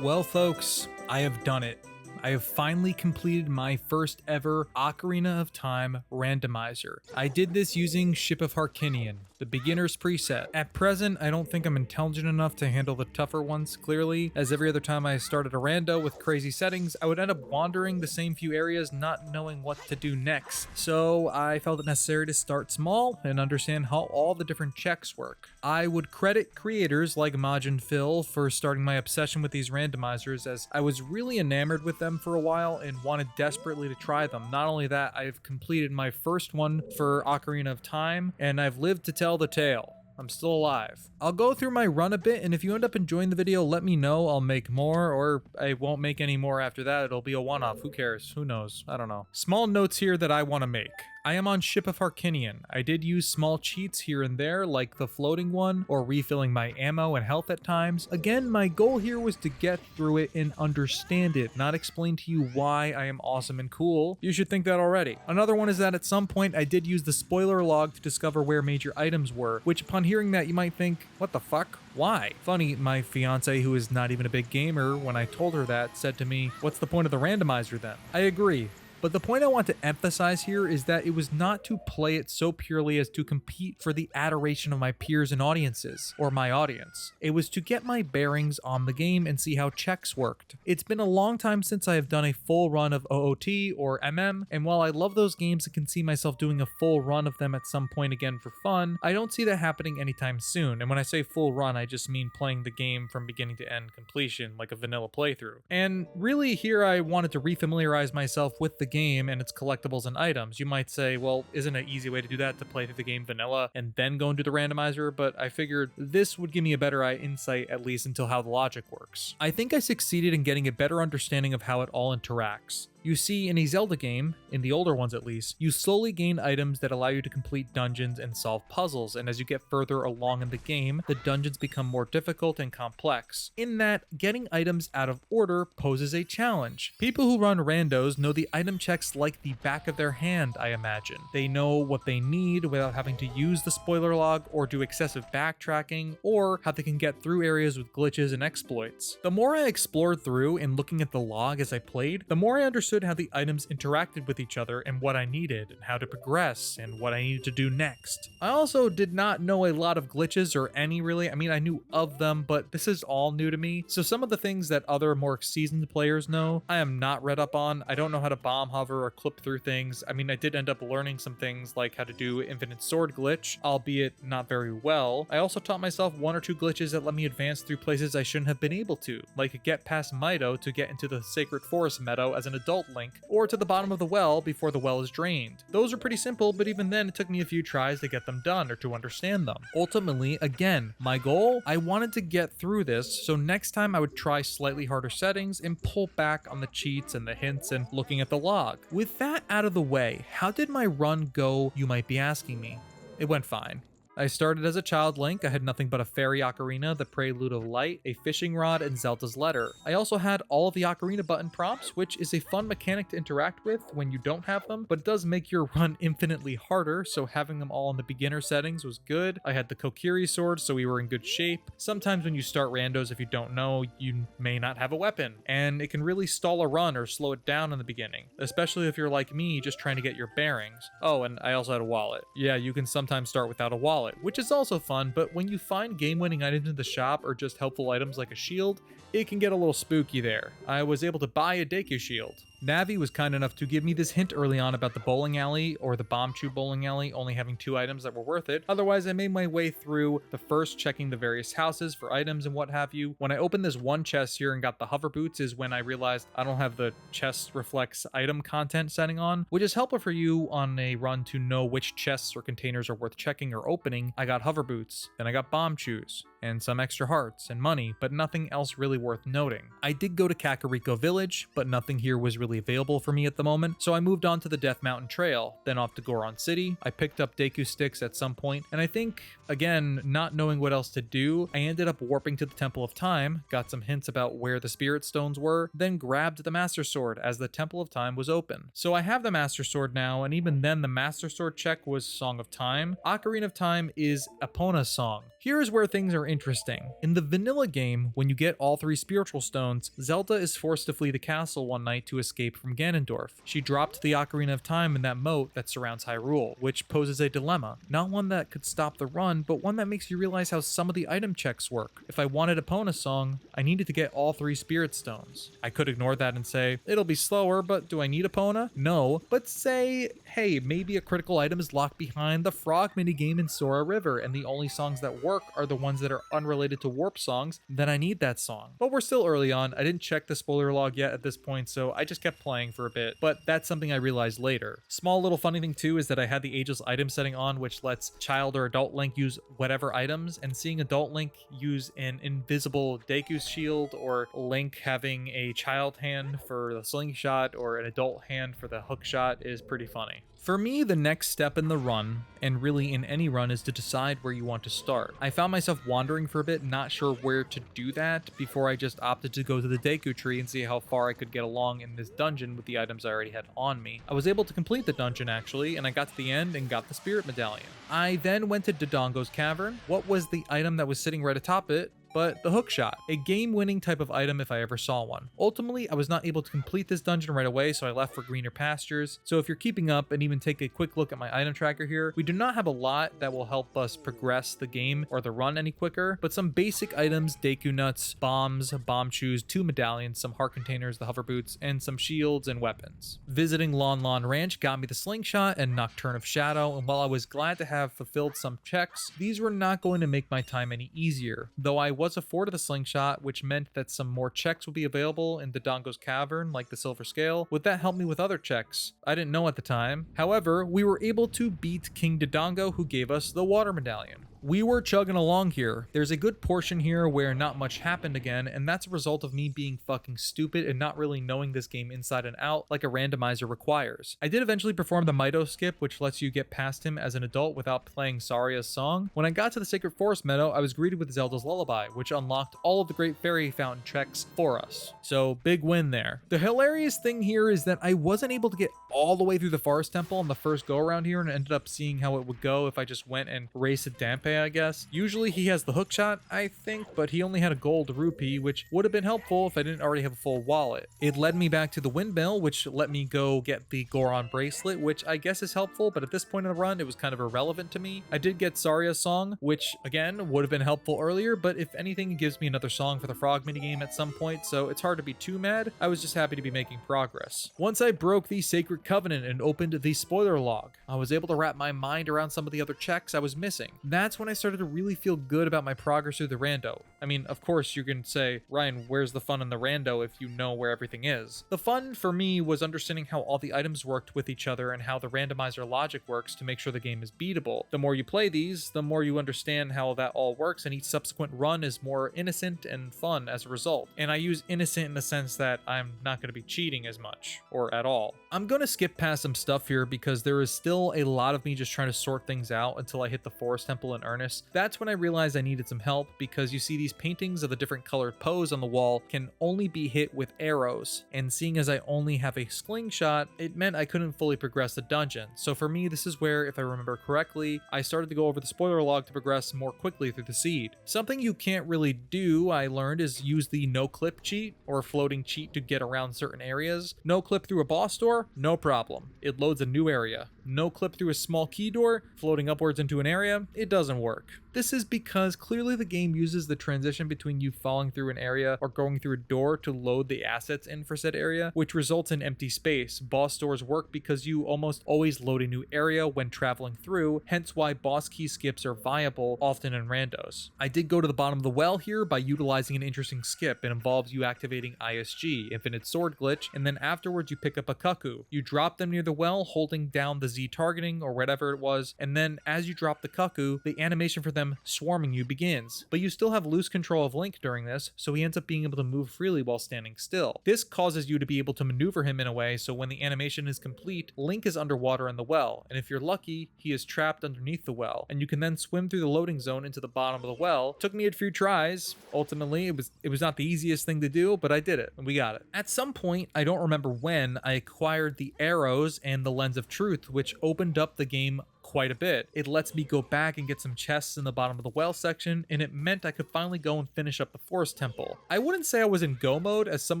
Well, folks, I have done it. I have finally completed my first ever Ocarina of Time Randomizer. I did this using Ship of Harkinian, the beginner's preset. At present, I don't think I'm intelligent enough to handle the tougher ones, clearly, as every other time I started a rando with crazy settings, I would end up wandering the same few areas not knowing what to do next. So I felt it necessary to start small and understand how all the different checks work. I would credit creators like Maj and Phil for starting my obsession with these randomizers, as I was really enamored with them for a while and wanted desperately to try them. Not only that, I've completed my first one for Ocarina of Time, and I've lived to tell the tale. I'm still alive. I'll go through my run a bit, and if you end up enjoying the video, let me know. I'll make more, or I won't make any more after that. It'll be a one-off. Who cares? Who knows? I don't know. Small notes here that I want to make. I am on Ship of Harkinian. I did use small cheats here and there, like the floating one, or refilling my ammo and health at times. Again, my goal here was to get through it and understand it, not explain to you why I am awesome and cool. You should think that already. Another one is that at some point I did use the spoiler log to discover where major items were, which upon hearing that you might think, what the fuck? Why? Funny, my fiance, who is not even a big gamer, when I told her that, said to me, what's the point of the randomizer then? I agree. But the point I want to emphasize here is that it was not to play it so purely as to compete for the adoration of my peers and audiences, or my audience. It was to get my bearings on the game and see how checks worked. It's been a long time since I have done a full run of OOT or MM, and while I love those games and can see myself doing a full run of them at some point again for fun, I don't see that happening anytime soon. And when I say full run, I just mean playing the game from beginning to end completion, like a vanilla playthrough. And really here I wanted to refamiliarize myself with the game and its collectibles and items. You might say, well, isn't an easy way to do that to play through the game vanilla and then go into the randomizer? But I figured this would give me a better insight, at least until how the logic works. I think I succeeded in getting a better understanding of how it all interacts. You see, in a Zelda game, in the older ones at least, you slowly gain items that allow you to complete dungeons and solve puzzles, and as you get further along in the game, the dungeons become more difficult and complex. In that, getting items out of order poses a challenge. People who run randos know the item checks like the back of their hand, I imagine. They know what they need without having to use the spoiler log or do excessive backtracking, or how they can get through areas with glitches and exploits. The more I explored through and looking at the log as I played, the more I understood how the items interacted with each other and what I needed and how to progress and what I needed to do next. I also did not know a lot of glitches or any really. I mean, I knew of them, but this is all new to me. So some of the things that other more seasoned players know, I am not read up on. I don't know how to bomb hover or clip through things. I mean, I did end up learning some things like how to do infinite sword glitch, albeit not very well. I also taught myself one or two glitches that let me advance through places I shouldn't have been able to, like get past Mido to get into the Sacred Forest meadow as an adult Link, or to the bottom of the well before the well is drained. Those are pretty simple, but even then it took me a few tries to get them done or to understand them. Ultimately, again, my goal, I wanted to get through this, so next time I would try slightly harder settings and pull back on the cheats and the hints and looking at the log. With that out of the way, how did my run go, you might be asking me? It went fine. I started as a child Link. I had nothing but a fairy ocarina, the Prelude of Light, a fishing rod, and Zelda's letter. I also had all of the ocarina button prompts, which is a fun mechanic to interact with when you don't have them, but it does make your run infinitely harder, so having them all in the beginner settings was good. I had the Kokiri sword, so we were in good shape. Sometimes when you start randos, if you don't know, you may not have a weapon, and it can really stall a run or slow it down in the beginning, especially if you're like me, just trying to get your bearings. Oh, and I also had a wallet. Yeah, you can sometimes start without a wallet, which is also fun, but when you find game-winning items in the shop or just helpful items like a shield, it can get a little spooky there. I was able to buy a Deku shield. Navi was kind enough to give me this hint early on about the bowling alley, or the Bombchu bowling alley, only having 2 items that were worth it. Otherwise, I made my way through the first checking the various houses for items and what have you. When I opened this one chest here and got the hover boots is when I realized I don't have the chest reflects item content setting on, which is helpful for you on a run to know which chests or containers are worth checking or opening. I got hover boots, then I got Bombchus, and some extra hearts and money, but nothing else really worth noting. I did go to Kakariko Village, but nothing here was really available for me at the moment, so I moved on to the Death Mountain Trail, then off to Goron City. I picked up Deku sticks at some point, and I think, again, not knowing what else to do, I ended up warping to the Temple of Time, got some hints about where the Spirit Stones were, then grabbed the Master Sword as the Temple of Time was open. So I have the Master Sword now, and even then the Master Sword check was Song of Time. Ocarina of Time is Epona's song. Here's where things are interesting. In the vanilla game, when you get all 3 spiritual stones, Zelda is forced to flee the castle one night to escape from Ganondorf. She dropped the Ocarina of Time in that moat that surrounds Hyrule, which poses a dilemma. Not one that could stop the run, but one that makes you realize how some of the item checks work. If I wanted Epona song, I needed to get all 3 spirit stones. I could ignore that and say, it'll be slower, but do I need Epona? No, but say, hey, maybe a critical item is locked behind the frog minigame in Sora River, and the only songs that work are the ones that are unrelated to warp songs, then I need that song. But we're still early on. I didn't check the spoiler log yet at this point, so I just kept playing for a bit, but that's something I realized later. Small little funny thing too is that I had the ageless item setting on, which lets child or adult Link use whatever items, and seeing adult Link use an invisible Deku's shield, or Link having a child hand for the slingshot or an adult hand for the hook shot is pretty funny. For me, the next step in the run, and really in any run, is to decide where you want to start. I found myself wandering for a bit, not sure where to do that, before I just opted to go to the Deku tree and see how far I could get along in this dungeon with the items I already had on me. I was able to complete the dungeon actually, and I got to the end and got the spirit medallion. I then went to Dodongo's cavern. What was the item that was sitting right atop it? But the hook shot, a game-winning type of item if I ever saw one. Ultimately, I was not able to complete this dungeon right away, so I left for greener pastures. So if you're keeping up and even take a quick look at my item tracker here, we do not have a lot that will help us progress the game or the run any quicker, but some basic items, Deku nuts, bombs, bomb shoes, 2 medallions, some heart containers, the hover boots, and some shields and weapons. Visiting Lon Lon Ranch got me the slingshot and Nocturne of Shadow, and while I was glad to have fulfilled some checks, these were not going to make my time any easier, though I was afforded the slingshot, which meant that some more checks would be available in Dodongo's cavern, like the silver scale. Would that help me with other checks? I didn't know at the time. However, we were able to beat King Dodongo, who gave us the water medallion. We were chugging along here. There's a good portion here where not much happened again, and that's a result of me being fucking stupid and not really knowing this game inside and out like a randomizer requires. I did eventually perform the Mito skip, which lets you get past him as an adult without playing Saria's song. When I got to the Sacred Forest Meadow, I was greeted with Zelda's Lullaby, which unlocked all of the Great Fairy Fountain checks for us. So big win there. The hilarious thing here is that I wasn't able to get all the way through the Forest Temple on the first go around here, and ended up seeing how it would go if I just went and raced a Dampe, I guess. Usually he has the hook shot, I think, but he only had a gold rupee, which would have been helpful if I didn't already have a full wallet. It led me back to the windmill, which let me go get the Goron bracelet, which I guess is helpful, but at this point in the run, it was kind of irrelevant to me. I did get Saria's song, which again would have been helpful earlier, but if anything, it gives me another song for the frog minigame at some point, so it's hard to be too mad. I was just happy to be making progress. Once I broke the Sacred Covenant and opened the spoiler log, I was able to wrap my mind around some of the other checks I was missing. That's when I started to really feel good about my progress through the rando. I mean, of course you can say, Ryan, where's the fun in the rando if you know where everything is? The fun for me was understanding how all the items worked with each other and how the randomizer logic works to make sure the game is beatable. The more you play these, the more you understand how that all works, and each subsequent run is more innocent and fun as a result. And I use innocent in the sense that I'm not going to be cheating as much, or at all. I'm going to skip past some stuff here because there is still a lot of me just trying to sort things out until I hit the Forest Temple in earnest. That's when I realized I needed some help, because you see these paintings of the different colored Poes on the wall can only be hit with arrows, and seeing as I only have a slingshot, it meant I couldn't fully progress the dungeon. So for me, this is where, if I remember correctly, I started to go over the spoiler log to progress more quickly through the seed. Something you can't really do, I learned, is use the no clip cheat or floating cheat to get around certain areas. No clip through a boss door, no problem. It loads a new area. No clip through a small key door, floating upwards into an area, it doesn't work. This is because clearly the game uses the transition between you falling through an area or going through a door to load the assets in for said area, which results in empty space. Boss doors work because you almost always load a new area when traveling through, hence why boss key skips are viable often in randos. I did go to the bottom of the well here by utilizing an interesting skip. It involves you activating ISG, Infinite Sword Glitch, and then afterwards you pick up a cuckoo. You drop them near the well holding down the Z targeting or whatever it was, and then as you drop the cuckoo, the animation for them swarming you begins. But you still have loose control of Link during this, so he ends up being able to move freely while standing still. This causes you to be able to maneuver him in a way so when the animation is complete, Link is underwater in the well, and if you're lucky, he is trapped underneath the well, and you can then swim through the loading zone into the bottom of the well. Took me a few tries. Ultimately, it was not the easiest thing to do, but I did it, and we got it. At some point, I don't remember when, I acquired the arrows and the Lens of Truth, which opened up the game quite a bit. It lets me go back and get some chests in the bottom of the well section, and it meant I could finally go and finish up the forest temple. I wouldn't say I was in go mode, as some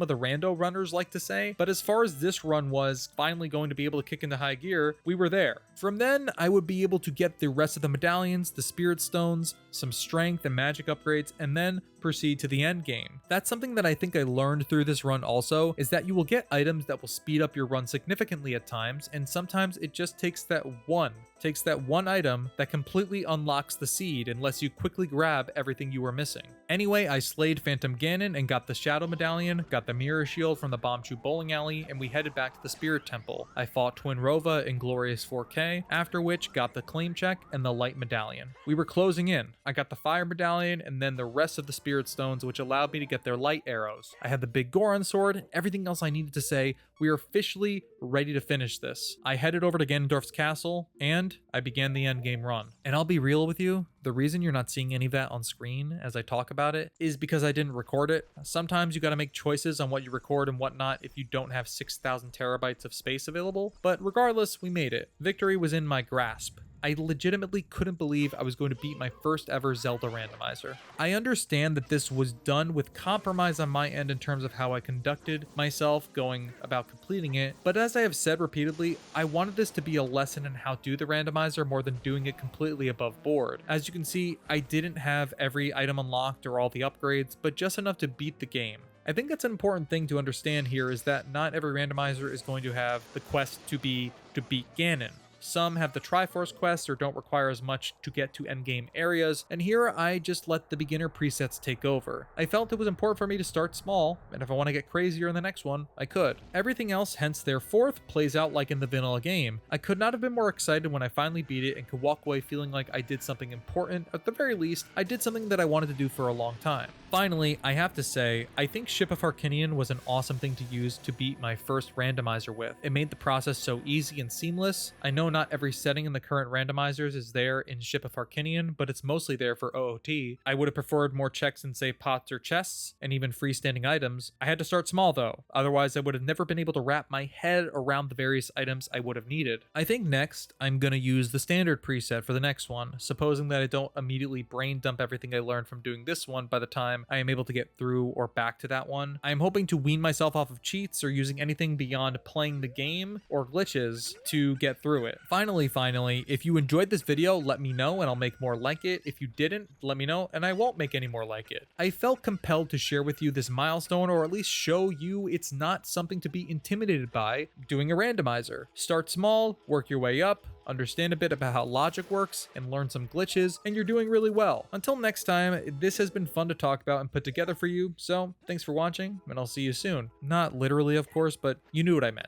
of the rando runners like to say, but as far as this run was, finally going to be able to kick into high gear, we were there. From then, I would be able to get the rest of the medallions, the spirit stones, some strength and magic upgrades, and then proceed to the end game. That's something that I think I learned through this run also, is that you will get items that will speed up your run significantly at times, and sometimes it just takes that one item that completely unlocks the seed and lets you quickly grab everything you were missing. Anyway, I slayed Phantom Ganon and got the Shadow Medallion, got the Mirror Shield from the Bombchu Bowling Alley, and we headed back to the Spirit Temple. I fought Twin Rova in Glorious 4K, after which got the Claim Check and the Light Medallion. We were closing in. I got the Fire Medallion and then the rest of the Spirit Stones, which allowed me to get their Light Arrows. I had the Big Goron Sword, everything else I needed to say. We are officially ready to finish this. I headed over to Ganondorf's castle, and I began the endgame run. And I'll be real with you, the reason you're not seeing any of that on screen as I talk about it is because I didn't record it. Sometimes you gotta make choices on what you record and whatnot if you don't have 6,000 terabytes of space available, but regardless, we made it. Victory was in my grasp. I legitimately couldn't believe I was going to beat my first ever Zelda randomizer. I understand that this was done with compromise on my end in terms of how I conducted myself going about completing it, but as I have said repeatedly, I wanted this to be a lesson in how to do the randomizer more than doing it completely above board. As you can see, I didn't have every item unlocked or all the upgrades, but just enough to beat the game. I think that's an important thing to understand here, is that not every randomizer is going to have the quest to be to beat Ganon. Some have the Triforce quest or don't require as much to get to endgame areas, and here I just let the beginner presets take over. I felt it was important for me to start small, and if I want to get crazier in the next one, I could. Everything else, hence their fourth, plays out like in the vanilla game. I could not have been more excited when I finally beat it and could walk away feeling like I did something important. At the very least, I did something that I wanted to do for a long time. Finally, I have to say, I think Ship of Harkinian was an awesome thing to use to beat my first randomizer with. It made the process so easy and seamless. I know not every setting in the current randomizers is there in Ship of Harkinian, but it's mostly there for OOT. I would have preferred more checks in, say, pots or chests, and even freestanding items. I had to start small though, otherwise I would have never been able to wrap my head around the various items I would have needed. I think next, I'm gonna use the standard preset for the next one, supposing that I don't immediately brain dump everything I learned from doing this one by the time I am able to get through or back to that one. I am hoping to wean myself off of cheats or using anything beyond playing the game or glitches to get through it. Finally, if you enjoyed this video, let me know and I'll make more like it. If you didn't, let me know and I won't make any more like it. I felt compelled to share with you this milestone, or at least show you it's not something to be intimidated by doing a randomizer. Start small, work your way up, understand a bit about how logic works, and learn some glitches, and you're doing really well. Until next time, this has been fun to talk about and put together for you, so thanks for watching, and I'll see you soon. Not literally, of course, but you knew what I meant.